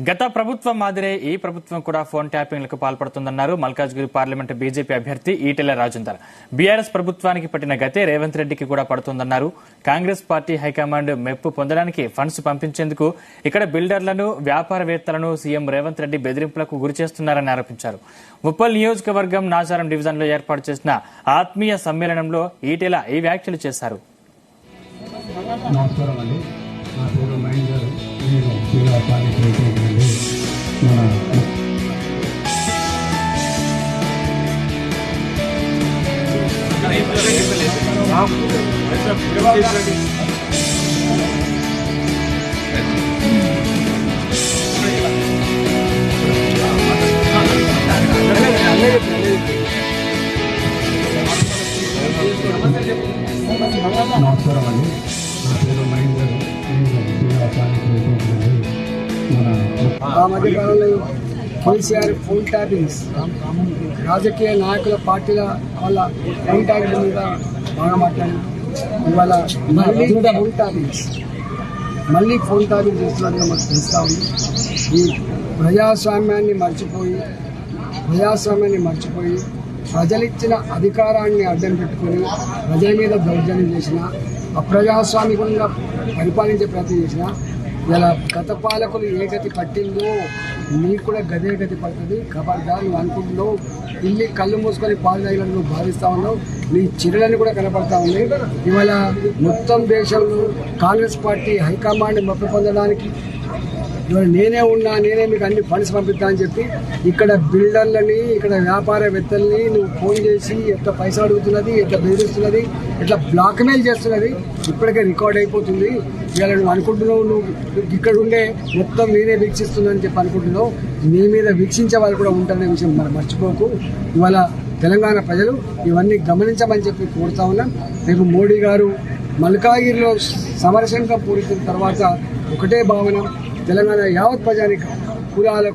గత ప్రభుత్వం మాదిరే ఈ ప్రభుత్వం కూడా ఫోన్ ట్యాపింగ్లకు పాల్పడుతుందన్నారు మల్కాజ్గిరి పార్లమెంట్ బీజేపీ అభ్యర్థి ఈటెల రాజేందర్. బీఆర్ఎస్ ప్రభుత్వానికి పట్టిన గతే రేవంత్ రెడ్డికి కూడా పడుతుందన్నారు. కాంగ్రెస్ పార్టీ హైకమాండ్ మెప్పు పొందడానికి ఫండ్స్ పంపించేందుకు ఇక్కడ బిల్డర్లను, వ్యాపారవేత్తలను సీఎం రేవంత్ రెడ్డి బెదిరింపులకు గురిచేస్తున్నారని ఆరోపించారు. ఉప్పల్ నియోజకవర్గం నాచారం డివిజన్లో ఏర్పాటు చేసిన ఆత్మీయ సమ్మేళనంలో ఈటెల ఈ వ్యాఖ్యలు చేశారు. నా పేరు మహేందర్. నేను జిల్లా పార్టీ ప్రెసిడెంట్ నమస్కారం అండి. నా పేరు మహేందర్. ఆ మధ్యకాలంలో కేసీఆర్ ఫోన్ ట్యాపింగ్స్, రాజకీయ నాయకుల పార్టీల వాళ్ళ ఫోన్ ట్యాపింగ్ మీద బాగా మాట్లాడారు. ఇవాళ మళ్ళీ ఫోన్ ట్యాపింగ్ చేస్తున్నట్టుగా మాకు తెలుస్తూ ఉంది. ఈ ప్రజాస్వామ్యాన్ని మర్చిపోయి ప్రజలిచ్చిన అధికారాన్ని అడ్డం పెట్టుకుని ప్రజల మీద దౌర్జన్యం చేసిన, అప్రజాస్వామికంగా పరిపాలించే ప్రయత్నం చేసిన, ఇలా గత పాలకులు ఏ గతి పట్టిందో నీకు కూడా గదే గతి పడుతుంది. ఖబర్దార్, నువ్వు అనుకుంటున్నావు ఇల్లి కళ్ళు మూసుకొని పాలు తాగినట్టు నువ్వు భావిస్తూ ఉన్నావు. నీ చిరులని కూడా కనపడతా ఉన్నాయి. ఇవాళ మొత్తం దేశంలో కాంగ్రెస్ పార్టీ హైకమాండ్ మద్దతు పొందడానికి ఇవాళ నేనే మీకు అన్ని ఫండ్స్ పంపిస్తా అని చెప్పి ఇక్కడ బిల్డర్లని, ఇక్కడ వ్యాపారవేత్తల్ని నువ్వు ఫోన్ చేసి ఎట్లా పైసలు అడుగుతున్నది, ఎట్లా బెదిరిస్తున్నది, ఎట్లా బ్లాక్మెయిల్ చేస్తున్నది ఇప్పటికే రికార్డ్ అయిపోతుంది. ఇవాళ నువ్వు అనుకుంటున్నావు నువ్వు ఇక్కడ ఉండే మొత్తం నేనే వీక్షిస్తున్నానని చెప్పి అనుకుంటున్నావు. నీ మీద వీక్షించే వాళ్ళు కూడా ఉంటారనే విషయం మనం మర్చిపోకు. ఇవాళ తెలంగాణ ప్రజలు ఇవన్నీ గమనించమని చెప్పి కోరుతా ఉన్నాం. రేపు మోడీ గారు మల్కాగిరిలో సమరశంఖం పూరించిన తర్వాత ఒకటే భావన, తెలంగాణ యావత్ ప్రజానికి కులాలకు